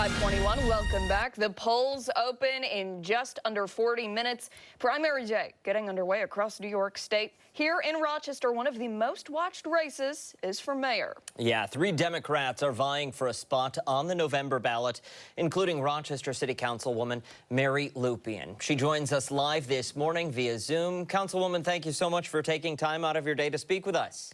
521, welcome back. The polls open in just under 40 minutes. Primary day getting underway across New York State. Here in Rochester, one of the most watched races is for mayor. Yeah, 3 Democrats are vying for a spot on the November ballot, including Rochester City Councilwoman Mary Lupien. She joins us live this morning via Zoom. Councilwoman, thank you so much for taking time out of your day to speak with us.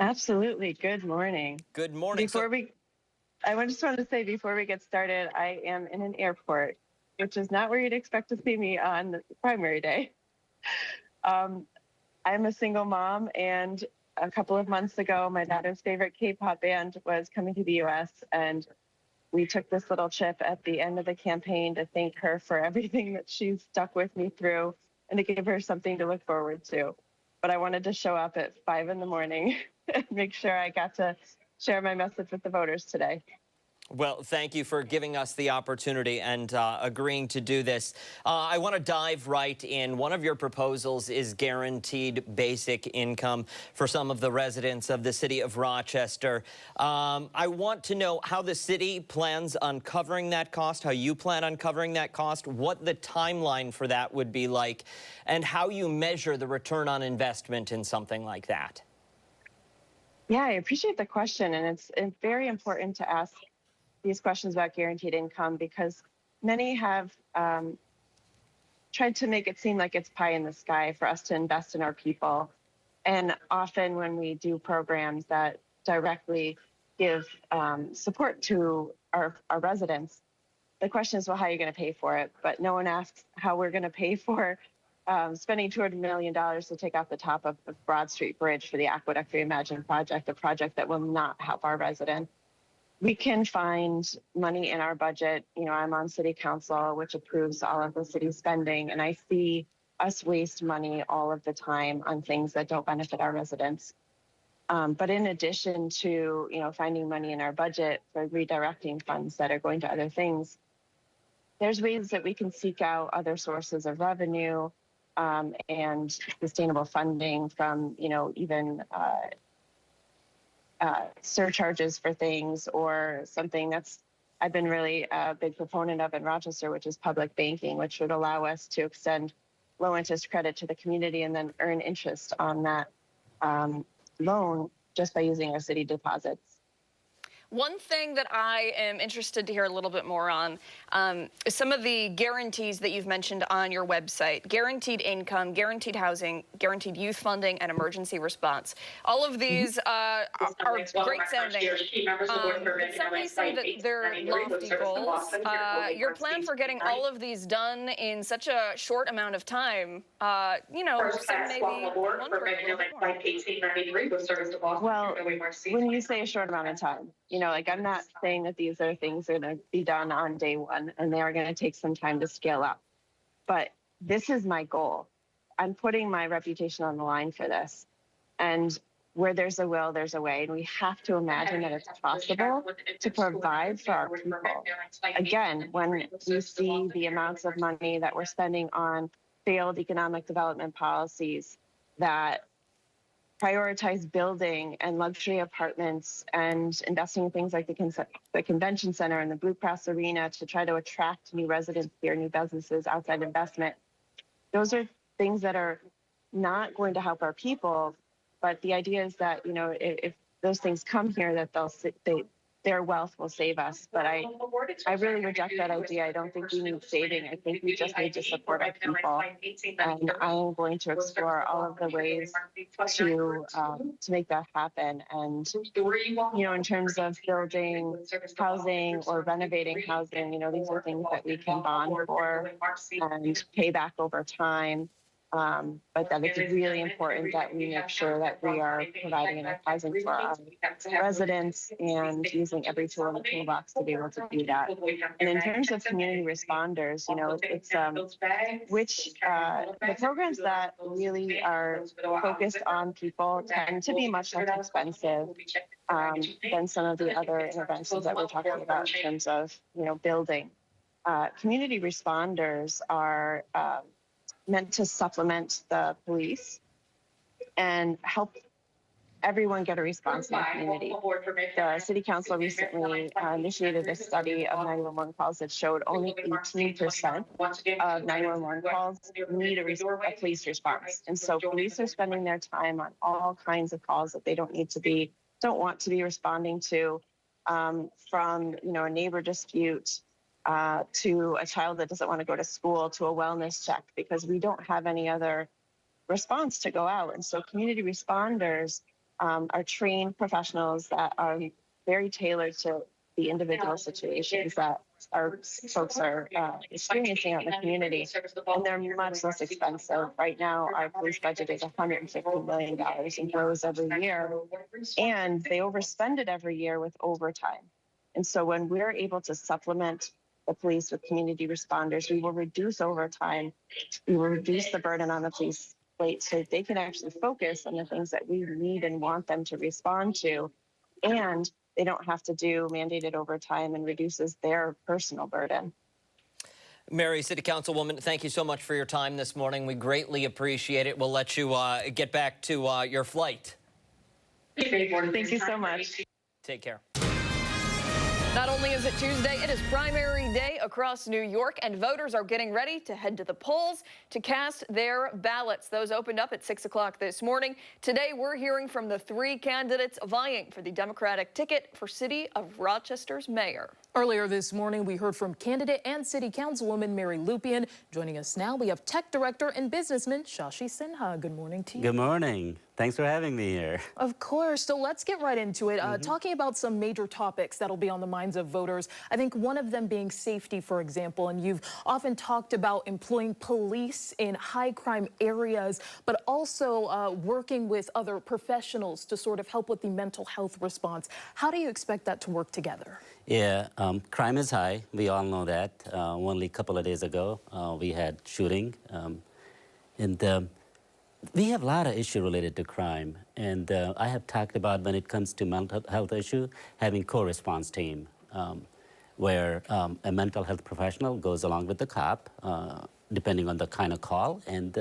Absolutely. Good morning. Good morning. I just wanted to say before we get started, I am in an airport, which is not where you'd expect to see me on primary day. I'm a single mom, and a couple of months ago, my daughter's favorite K-pop band was coming to the U.S., and we took this little trip at the end of the campaign to thank her for everything that she's stuck with me through and to give her something to look forward to. But I wanted to show up at 5 in the morning and make sure I got to share my message with the voters today. Well, thank you for giving us the opportunity and agreeing to do this. I want to dive right in. One of your proposals is guaranteed basic income for some of the residents of the city of Rochester. I want to know how the city plans on covering that cost, how you plan on covering that cost, what the timeline for that would be like, and how you measure the return on investment in something like that. Yeah, I appreciate the question, and it's very important to ask these questions about guaranteed income because many have tried to make it seem like it's pie in the sky for us to invest in our people. And often when we do programs that directly give support to our residents, the question is, well, how are you going to pay for it? But no one asks how we're going to pay for spending $200 million to take off the top of the Broad Street Bridge for the Aqueduct Reimagined project, a project that will not help our residents. We can find money in our budget. You know, I'm on city council, which approves all of the city spending, and I see us waste money all of the time on things that don't benefit our residents. But in addition to, finding money in our budget for redirecting funds that are going to other things, there's ways that we can seek out other sources of revenue and sustainable funding from, even surcharges for things, or something that's I've been really a big proponent of in Rochester, which is public banking, which would allow us to extend low interest credit to the community and then earn interest on that loan just by using our city deposits. One thing that I am interested to hear a little bit more on is some of the guarantees that you've mentioned on your website: guaranteed income, guaranteed housing, guaranteed youth funding, and emergency response. All of these are great sounding. Some may say that they're lofty goals. Your plan for getting all of these done in such a short amount of time, some may be wondering a little more. Well, when you say a short amount of time, I'm not saying that these are things that are going to be done on day one and they are going to take some time to scale up. But this is my goal. I'm putting my reputation on the line for this. And where there's a will, there's a way. And we have to imagine that it's possible to provide for our people. Again, when we see the amounts of money that we're spending on failed economic development policies that prioritize building and luxury apartments and investing in things like the convention center and the Blue Cross Arena to try to attract new residents here, new businesses, outside investment. Those are things that are not going to help our people. But the idea is that, if those things come here, that their wealth will save us. But I really reject that idea. I don't think we need saving. I think we just need to support our people. And I am going to explore all of the ways to make that happen. And, in terms of building housing or renovating housing, these are things that we can bond for and pay back over time. But that it's really important that we make sure that we are providing enough housing for our residents and using every tool in the toolbox to be able to do that. And in terms of community responders, it's the programs that really are focused on people tend to be much less expensive than some of the other interventions that we're talking about in terms of, building. Community responders are meant to supplement the police and help everyone get a response in the community. The city council recently initiated a study of 911 calls that showed only 18% of 911 calls need a police response. And so police are spending their time on all kinds of calls that they don't want to be responding to, from a neighbor dispute to a child that doesn't want to go to school to a wellness check, because we don't have any other response to go out. And so community responders are trained professionals that are very tailored to the individual situations that our folks are experiencing out in the community. And they're much less expensive. Right now, our police budget is $150 million and grows every year. And they overspend it every year with overtime. And so when we're able to supplement the police with community responders, we will reduce overtime. We will reduce the burden on the police plate so they can actually focus on the things that we need and want them to respond to. And they don't have to do mandated overtime, and reduces their personal burden. Mary, City Councilwoman, thank you so much for your time this morning. We greatly appreciate it. We'll let you get back to your flight. Thank you so much. Take care. Not only is it Tuesday, it is primary day across New York, and voters are getting ready to head to the polls to cast their ballots. Those opened up at 6 o'clock this morning. Today, we're hearing from the three candidates vying for the Democratic ticket for City of Rochester's mayor. Earlier this morning, we heard from candidate and City Councilwoman Mary Lupien. Joining us now, we have Tech Director and businessman Shashi Sinha. Good morning to you. Good morning. Thanks for having me here. Of course. So let's get right into it. Talking about some major topics that'll be on the minds of voters. I think one of them being safety, for example. And you've often talked about employing police in high crime areas, but also working with other professionals to sort of help with the mental health response. How do you expect that to work together? Yeah, crime is high. We all know that. Only a couple of days ago, we had shooting. We have a lot of issues related to crime. And I have talked about, when it comes to mental health issue, having co-response team, where a mental health professional goes along with the cop, depending on the kind of call. And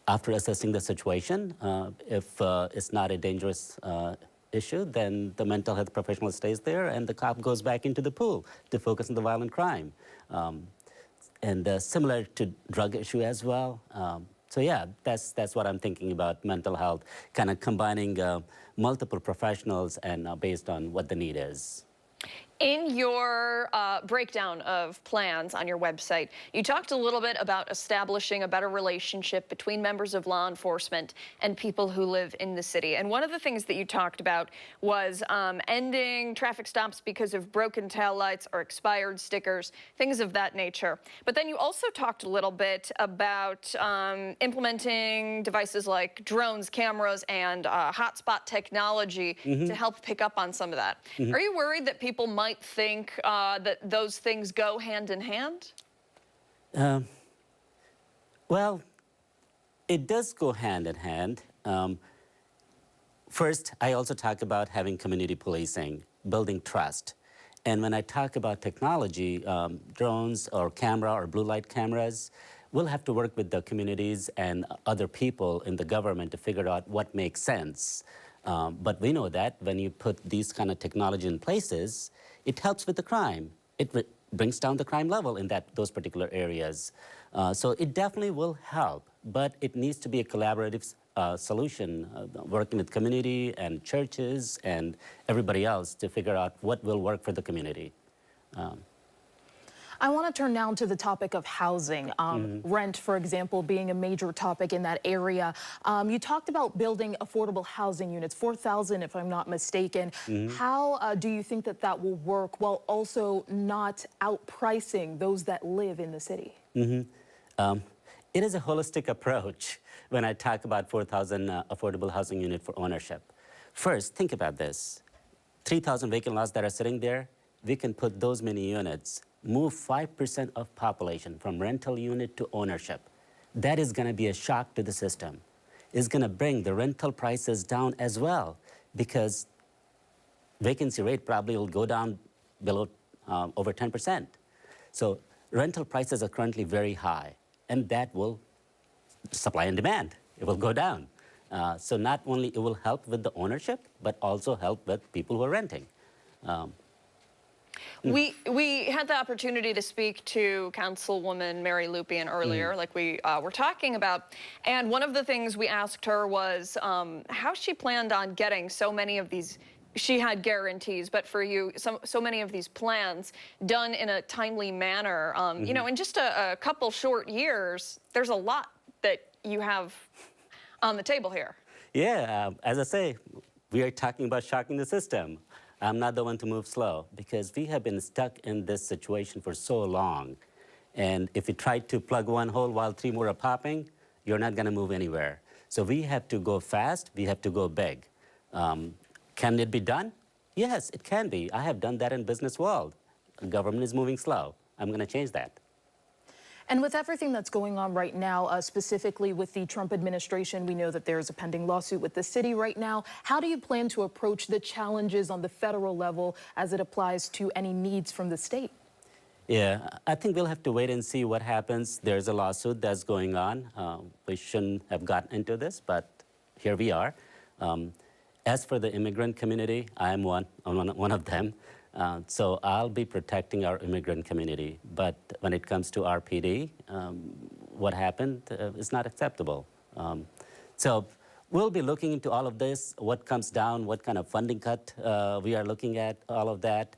after assessing the situation, if it's not a dangerous issue, then the mental health professional stays there and the cop goes back into the pool to focus on the violent crime. And similar to drug issue as well. So yeah, that's what I'm thinking about, mental health, kind of combining multiple professionals and based on what the need is. In your breakdown of plans on your website, you talked a little bit about establishing a better relationship between members of law enforcement and people who live in the city. And one of the things that you talked about was ending traffic stops because of broken taillights or expired stickers, things of that nature. But then you also talked a little bit about implementing devices like drones, cameras, and hotspot technology to help pick up on some of that. Are you worried that people might think that those things go hand in hand? Well, it does go hand in hand. First, I also talk about having community policing, building trust. And when I talk about technology, drones or camera or blue light cameras, we'll have to work with the communities and other people in the government to figure out what makes sense. But we know that when you put these kind of technology in places, it helps with the crime. It brings down the crime level in those particular areas. So it definitely will help, but it needs to be a collaborative solution, working with community and churches and everybody else to figure out what will work for the community. I want to turn now to the topic of housing. Rent, for example, being a major topic in that area. You talked about building affordable housing units, 4,000 if I'm not mistaken. How do you think that that will work while also not outpricing those that live in the city? It is a holistic approach when I talk about 4,000 affordable housing unit for ownership. First, think about this. 3,000 vacant lots that are sitting there, we can put those many units, move 5% of population from rental unit to ownership. That is going to be a shock to the system. It's going to bring the rental prices down as well, because vacancy rate probably will go down below over 10%. So rental prices are currently very high, and that will supply and demand. It will go down. So not only it will help with the ownership, but also help with people who are renting. We had the opportunity to speak to Councilwoman Mary Lupien earlier, like we were talking about, and one of the things we asked her was how she planned on getting so many of these. She had guarantees, but for you, so many of these plans done in a timely manner. You know, in just a couple short years, there's a lot that you have on the table here. Yeah, as I say, we are talking about shocking the system. I'm not the one to move slow because we have been stuck in this situation for so long. And if you try to plug one hole while three more are popping, you're not going to move anywhere. So we have to go fast. We have to go big. Can it be done? Yes, it can be. I have done that in business world. Government is moving slow. I'm going to change that. And with everything that's going on right now, specifically with the Trump administration, we know that there's a pending lawsuit with the city right now. How do you plan to approach the challenges on the federal level as it applies to any needs from the state? Yeah, I think we'll have to wait and see what happens. There's a lawsuit that's going on. We shouldn't have gotten into this, but here we are. As for the immigrant community, I'm one of them. So I'll be protecting our immigrant community. But when it comes to RPD, what happened is not acceptable. So we'll be looking into all of this, what comes down, what kind of funding cut we are looking at, all of that.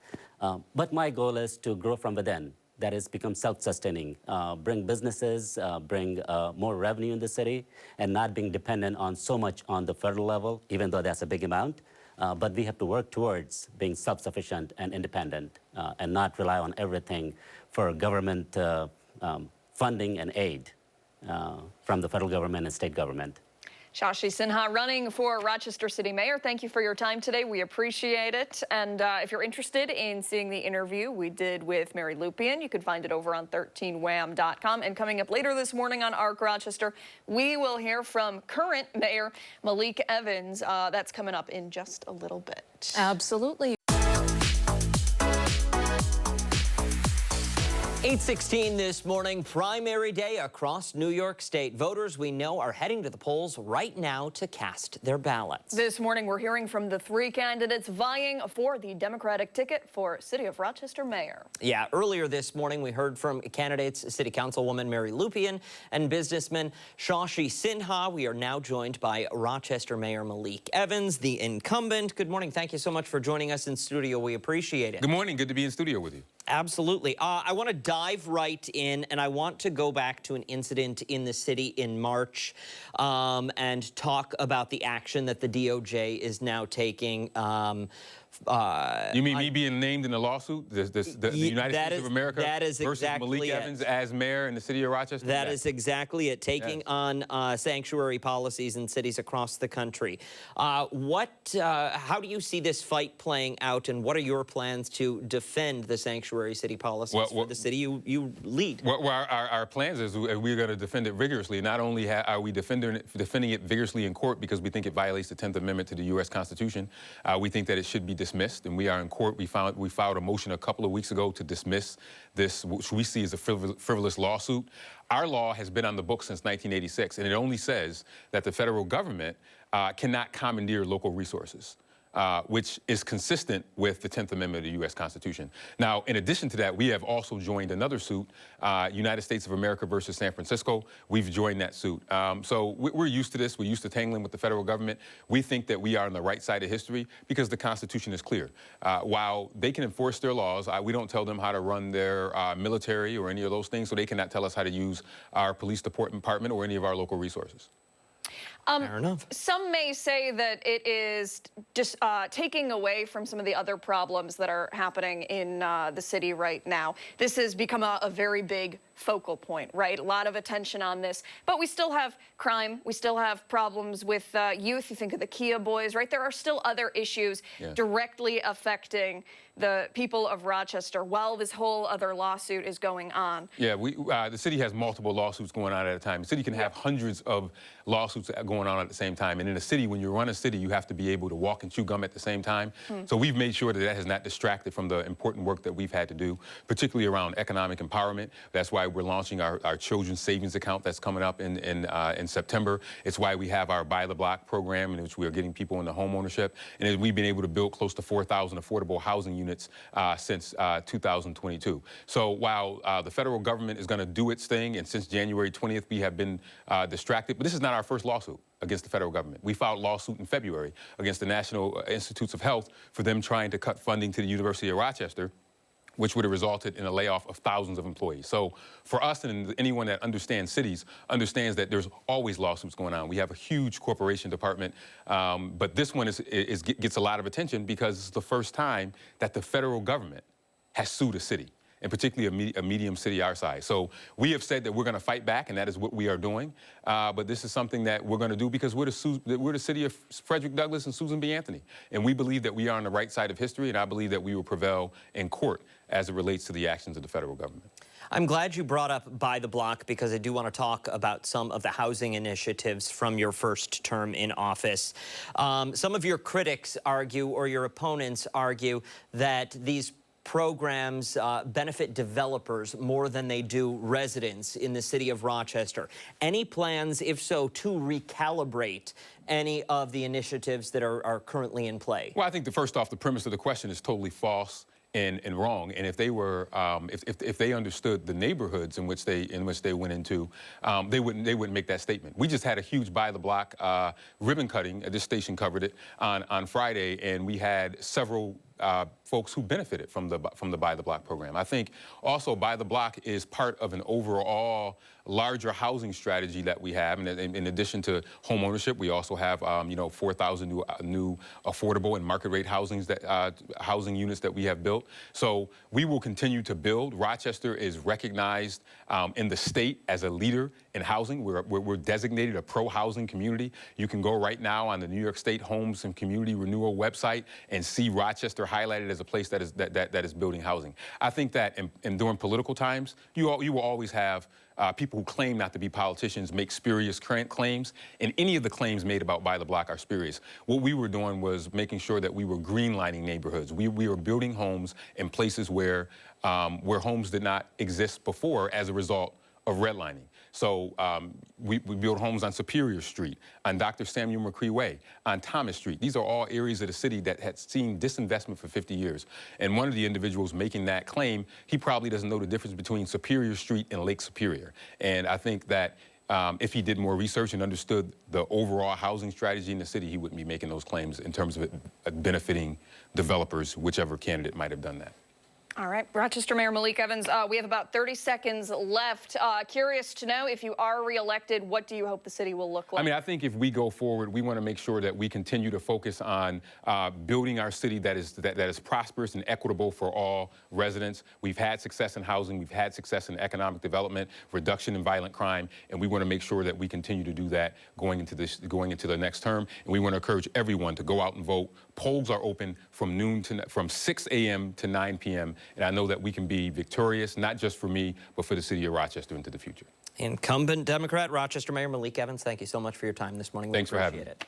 But my goal is to grow from within. That is, become self-sustaining, bring businesses, bring more revenue in the city, and not being dependent on so much on the federal level, even though that's a big amount. But we have to work towards being self-sufficient and independent and not rely on everything for government funding and aid from the federal government and state government. Shashi Sinha running for Rochester City Mayor. Thank you for your time today. We appreciate it. And if you're interested in seeing the interview we did with Mary Lupien, you can find it over on 13wham.com. And coming up later this morning on ARC Rochester, we will hear from current Mayor Malik Evans. That's coming up in just a little bit. Absolutely. 8:16 this morning, primary day across New York State. Voters we know are heading to the polls right now to cast their ballots. This morning, we're hearing from the three candidates vying for the Democratic ticket for City of Rochester Mayor. Yeah, earlier this morning, we heard from candidates City Councilwoman Mary Lupien and businessman Shashi Sinha. We are now joined by Rochester Mayor Malik Evans, the incumbent. Good morning. Thank you so much for joining us in studio. We appreciate it. Good morning. Good to be in studio with you. Absolutely. I want to dive right in, and I want to go back to an incident in the city in March and talk about the action that the DOJ is now taking. You mean me being named in the lawsuit? The United States of America versus exactly Malik Evans as mayor in the city of Rochester? That is exactly it, taking on sanctuary policies in cities across the country. How do you see this fight playing out, and what are your plans to defend the sanctuary city policies for the city you lead? Well, our plans is we're going to defend it vigorously. Not only are we defending it vigorously in court because we think it violates the 10th Amendment to the U.S. Constitution, we think that it should be dismissed, and we are in court. We filed a motion a couple of weeks ago to dismiss this, which we see as a frivolous lawsuit. Our law has been on the books since 1986, and it only says that the federal government cannot commandeer local resources. Which is consistent with the 10th Amendment of the U.S. Constitution. Now, in addition to that, we have also joined another suit, United States of America versus San Francisco. We've joined that suit. So we're used to this. We're used to tangling with the federal government. We think that we are on the right side of history because the Constitution is clear. While they can enforce their laws, we don't tell them how to run their military or any of those things, so they cannot tell us how to use our police department or any of our local resources. Fair enough. Some may say that it is just taking away from some of the other problems that are happening in the city right now. This has become a very big focal point, right? A lot of attention on this, but we still have crime. We still have problems with youth. You think of the Kia boys, right? There are still other issues directly affecting the people of Rochester while this whole other lawsuit is going on. Yeah, the city has multiple lawsuits going on at a time. The city can have hundreds of lawsuits going on at the same time. And in a city, when you run a city, you have to be able to walk and chew gum at the same time. So we've made sure that that has not distracted from the important work that we've had to do, particularly around economic empowerment. That's why we're launching our children's savings account that's coming up in September. It's why we have our Buy the Block program, in which we are getting people into home ownership. And we've been able to build close to 4,000 affordable housing units since 2022. So while the federal government is going to do its thing, and since January 20th, we have been distracted, but this is not our first lawsuit against the federal government. We filed a lawsuit in February against the National Institutes of Health for them trying to cut funding to the University of Rochester, which would have resulted in a layoff of thousands of employees. So for us, and anyone that understands cities understands that there's always lawsuits going on. We have a huge corporation department, but this one gets a lot of attention because it's the first time that the federal government has sued a city, and particularly a medium city our size. So we have said that we're going to fight back, and that is what we are doing. But this is something that we're going to do because we're the city of Frederick Douglass and Susan B. Anthony. And we believe that we are on the right side of history, and I believe that we will prevail in court as it relates to the actions of the federal government. I'm glad you brought up Buy the Block because I do want to talk about some of the housing initiatives from your first term in office. Some of your critics argue, or your opponents argue, that these programs benefit developers more than they do residents in the city of Rochester. Any plans, if so, to recalibrate any of the initiatives that are currently in play? Well, I think first off, the premise of the question is totally false and wrong. And if they were, if they understood the neighborhoods in which they went into, they wouldn't make that statement. We just had a huge Buy the Block ribbon cutting. This station covered it on Friday, and we had several folks who benefited from the Buy the Block program. I think also Buy the Block is part of an overall larger housing strategy that we have. And in addition to home ownership, we also have 4,000 new affordable and market rate housing units that we have built. So we will continue to build. Rochester is recognized in the state as a leader in housing. We're designated a pro-housing community. You can go right now on the New York State Homes and Community Renewal website and see Rochester highlighted as a place that is building housing. I think that during political times, you will always have people who claim not to be politicians make spurious claims, and any of the claims made about Buy the Block are spurious. What we were doing was making sure that we were greenlining neighborhoods. We were building homes in places where homes did not exist before as a result of redlining. So we built homes on Superior Street, on Dr. Samuel McCree Way, on Thomas Street. These are all areas of the city that had seen disinvestment for 50 years. And one of the individuals making that claim, he probably doesn't know the difference between Superior Street and Lake Superior. And I think that if he did more research and understood the overall housing strategy in the city, he wouldn't be making those claims in terms of it benefiting developers, whichever candidate might have done that. All right, Rochester Mayor Malik Evans, we have about 30 seconds left. Curious to know, if you are reelected, what do you hope the city will look like? I mean, I think if we go forward, we want to make sure that we continue to focus on building our city that is prosperous and equitable for all residents. We've had success in housing, we've had success in economic development, reduction in violent crime, and we want to make sure that we continue to do that going into the next term. And we want to encourage everyone to go out and vote. Polls are open from 6 a.m. to 9 p.m. And I know that we can be victorious, not just for me, but for the city of Rochester into the future. Incumbent Democrat, Rochester Mayor Malik Evans, thank you so much for your time this morning. Thanks for having me. It.